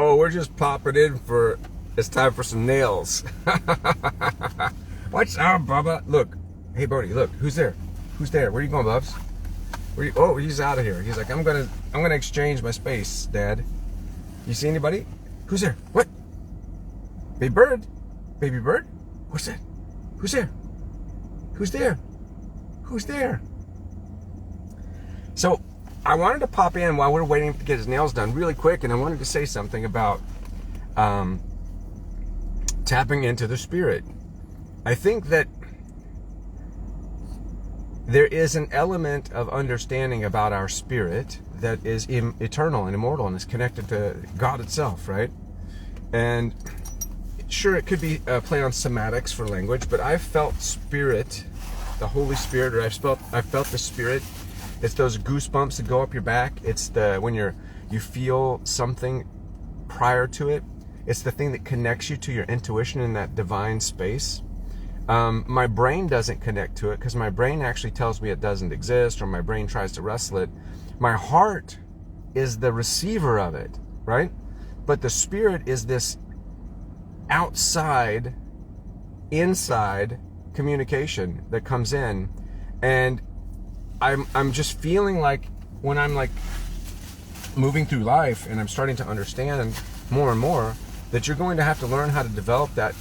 Oh, we're just popping in for, it's time for some nails. What's up, Bubba? Look, hey, Bodie, look, who's there? Who's there? Where are you going, Bubs? Oh, he's out of here. He's like, I'm gonna exchange my space, Dad. You see anybody? Who's there? What? Baby bird? Baby bird? What's that? Who's there? Who's there? Who's there? So, I wanted to pop in while we're waiting to get his nails done really quick, and I wanted to say something about tapping into the spirit. I think that there is an element of understanding about our spirit that is eternal and immortal and is connected to God itself, right? And sure, it could be a play on somatics for language, but I've felt spirit, the Holy Spirit, or I've felt the spirit. It's those goosebumps that go up your back. It's when you feel something prior to it. It's the thing that connects you to your intuition in that divine space. My brain doesn't connect to it because my brain actually tells me it doesn't exist, or my brain tries to wrestle it. My heart is the receiver of it, right? But the spirit is this outside, inside communication that comes in, and I'm just feeling like when I'm like moving through life and I'm starting to understand more and more that you're going to have to learn how to develop that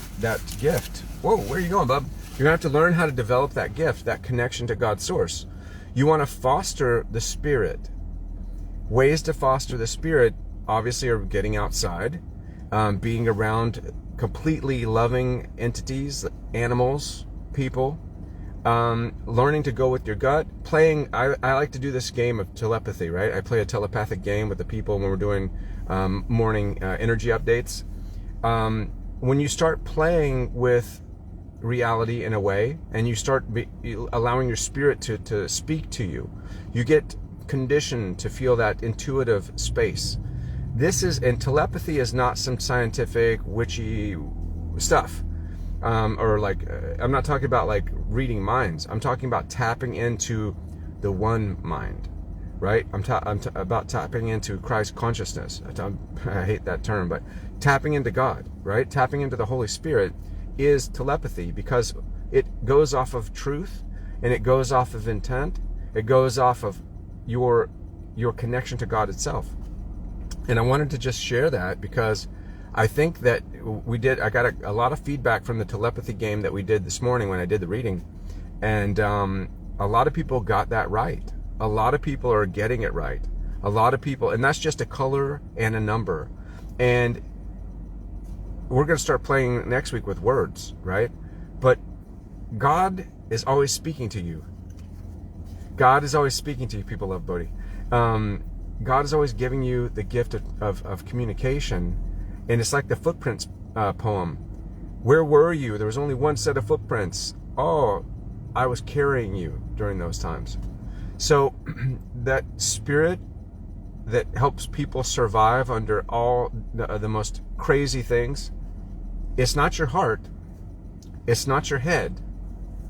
gift. Whoa, where are you going, bub? You're going to have to learn how to develop that gift, that connection to God's source. You want to foster the spirit. Ways to foster the spirit, obviously, are getting outside, being around completely loving entities, animals, people, learning to go with your gut, playing. I like to do this game of telepathy, right? I play a telepathic game with the people when we're doing morning energy updates. When you start playing with reality in a way, and you start allowing your spirit to speak to you, you get conditioned to feel that intuitive space. And telepathy is not some scientific witchy stuff. Or like, I'm not talking about like reading minds. I'm talking about tapping into the one mind, right? I'm about tapping into Christ consciousness. I hate that term, but tapping into God, right? Tapping into the Holy Spirit is telepathy, because it goes off of truth, and it goes off of intent. It goes off of your connection to God itself. And I wanted to just share that because I think that I got a lot of feedback from the telepathy game that we did this morning when I did the reading. And a lot of people got that right. A lot of people are getting it right. A lot of people, and that's just a color and a number. And we're going to start playing next week with words, right? But God is always speaking to you. God is always speaking to you, people love Bodhi. God is always giving you the gift of communication. And it's like the footprints poem. Where were you? There was only one set of footprints. Oh, I was carrying you during those times. So that spirit that helps people survive under all the most crazy things, it's not your heart. It's not your head.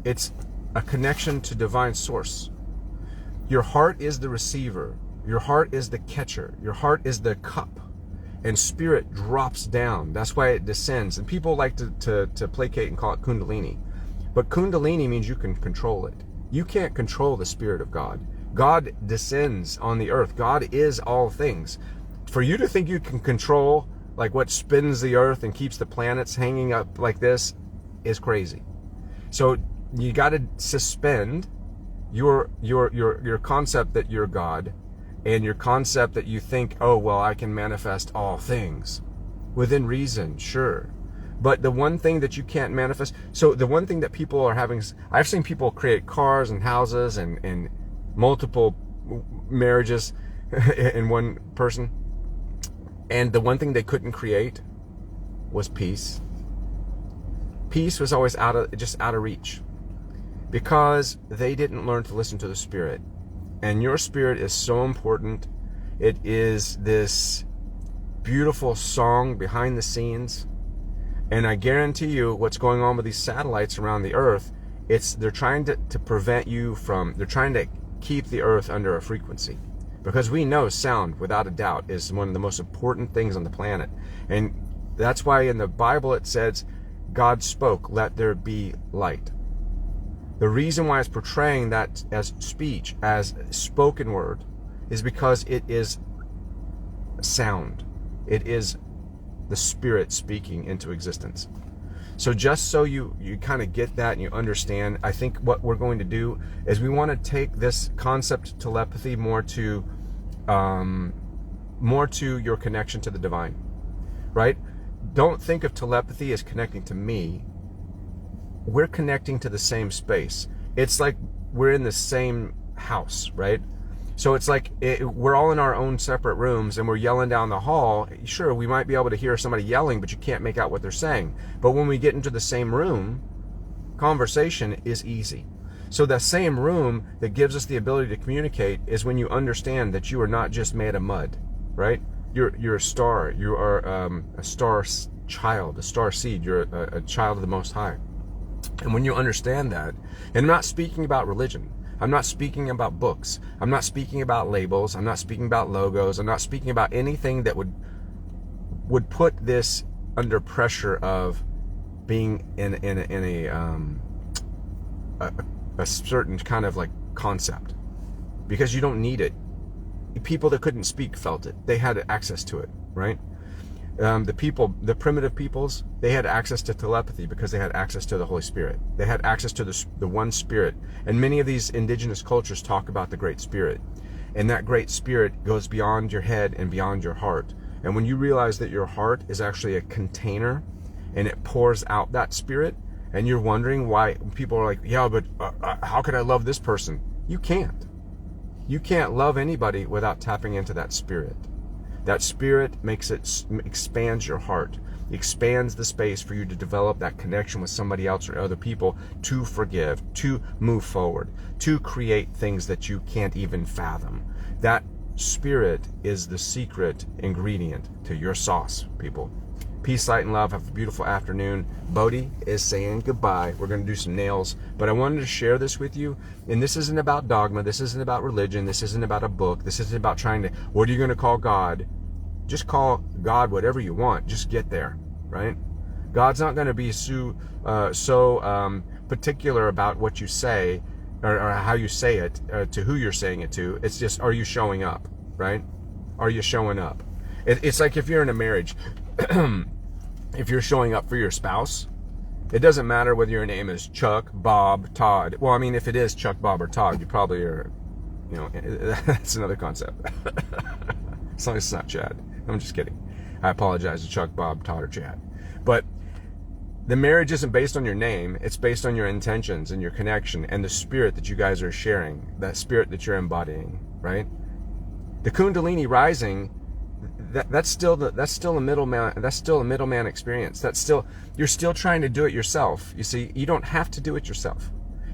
It's a connection to divine source. Your heart is the receiver. Your heart is the catcher. Your heart is the cup. And spirit drops down. That's why it descends. And people like to placate and call it Kundalini. But Kundalini means you can control it. You can't control the Spirit of God. God descends on the earth. God is all things. For you to think you can control like what spins the earth and keeps the planets hanging up like this is crazy. So you got to suspend your concept that you're God, and your concept that you think, oh, well, I can manifest all things within reason, sure. But the one thing that you can't manifest, so the one thing that people are having, I've seen people create cars and houses and multiple marriages in one person. And the one thing they couldn't create was peace. Peace was always out of reach, because they didn't learn to listen to the Spirit. And your spirit is so important. It is this beautiful song behind the scenes. And I guarantee you what's going on with these satellites around the earth, they're trying to prevent you from, they're trying to keep the earth under a frequency. because we know sound, without a doubt, is one of the most important things on the planet. And that's why in the Bible it says, God spoke, let there be light. The reason why it's portraying that as speech, as spoken word, is because it is sound. It is the Spirit speaking into existence. So just so you kind of get that and you understand, I think what we're going to do is we want to take this concept of telepathy more to your connection to the divine, right? Don't think of telepathy as connecting to me. We're connecting to the same space. It's like we're in the same house, right? So it's like we're all in our own separate rooms and we're yelling down the hall. Sure, we might be able to hear somebody yelling, but you can't make out what they're saying. But when we get into the same room, conversation is easy. So that same room that gives us the ability to communicate is when you understand that you are not just made of mud, right? You're a star. You are a star child, a star seed. You're a child of the Most High. And when you understand that, and I'm not speaking about religion, I'm not speaking about books, I'm not speaking about labels, I'm not speaking about logos, I'm not speaking about anything that would put this under pressure of being in a certain kind of like concept, because you don't need it. People that couldn't speak felt it. They had access to it, right? The primitive peoples, they had access to telepathy because they had access to the Holy Spirit. They had access to the one Spirit. And many of these indigenous cultures talk about the Great Spirit. And that Great Spirit goes beyond your head and beyond your heart. And when you realize that your heart is actually a container and it pours out that Spirit, and you're wondering why people are like, yeah, but how could I love this person? You can't. You can't love anybody without tapping into that Spirit. That Spirit expands your heart, expands the space for you to develop that connection with somebody else or other people, to forgive, to move forward, to create things that you can't even fathom. That Spirit is the secret ingredient to your sauce, people. Peace, light, and love. Have a beautiful afternoon. Bodhi is saying goodbye. We're going to do some nails, but I wanted to share this with you. And this isn't about dogma. This isn't about religion. This isn't about a book. This isn't about trying to, what are you going to call God? Just call God whatever you want. Just get there, right? God's not going to be so particular about what you say or how you say it, to who you're saying it to. It's just, are you showing up, right? Are you showing up? It's like if you're in a marriage, if you're showing up for your spouse, it doesn't matter whether your name is Chuck, Bob, Todd. Well, I mean, if it is Chuck, Bob, or Todd, you probably are, that's another concept. As long as it's not Chad. I'm just kidding. I apologize to Chuck, Bob, Todd, or Chad. But the marriage isn't based on your name. It's based on your intentions and your connection and the Spirit that you guys are sharing, that Spirit that you're embodying, right? The Kundalini rising, that's still a middleman experience. You're still trying to do it yourself. You see, you don't have to do it yourself.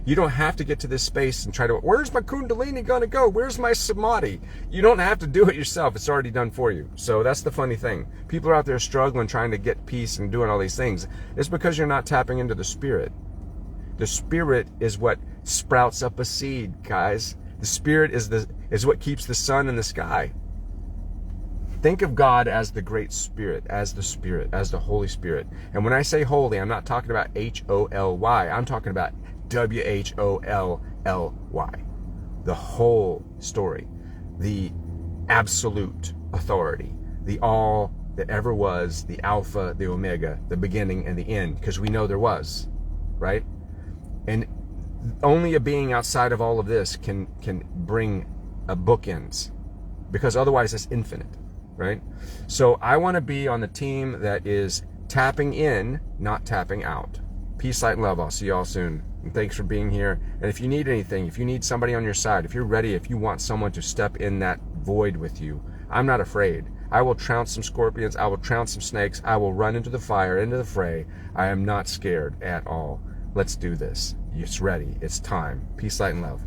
You don't have to get to this space and try to, where's my Kundalini gonna go? Where's my Samadhi? You don't have to do it yourself. It's already done for you. So that's the funny thing. People are out there struggling, trying to get peace and doing all these things. It's because you're not tapping into the Spirit. The Spirit is what sprouts up a seed, guys. The Spirit is what keeps the sun in the sky. Think of God as the Great Spirit, as the Holy Spirit. And when I say holy, I'm not talking about H-O-L-Y. I'm talking about W-H-O-L-L-Y. The whole story. The absolute authority. The all that ever was, the Alpha, the Omega, the beginning and the end. Because we know there was, right? And only a being outside of all of this can bring a bookends. Because otherwise it's infinite. Right? So I want to be on the team that is tapping in, not tapping out. Peace, light, and love. I'll see you all soon. And thanks for being here. And if you need anything, if you need somebody on your side, if you're ready, if you want someone to step in that void with you, I'm not afraid. I will trounce some scorpions. I will trounce some snakes. I will run into the fire, into the fray. I am not scared at all. Let's do this. It's ready. It's time. Peace, light, and love.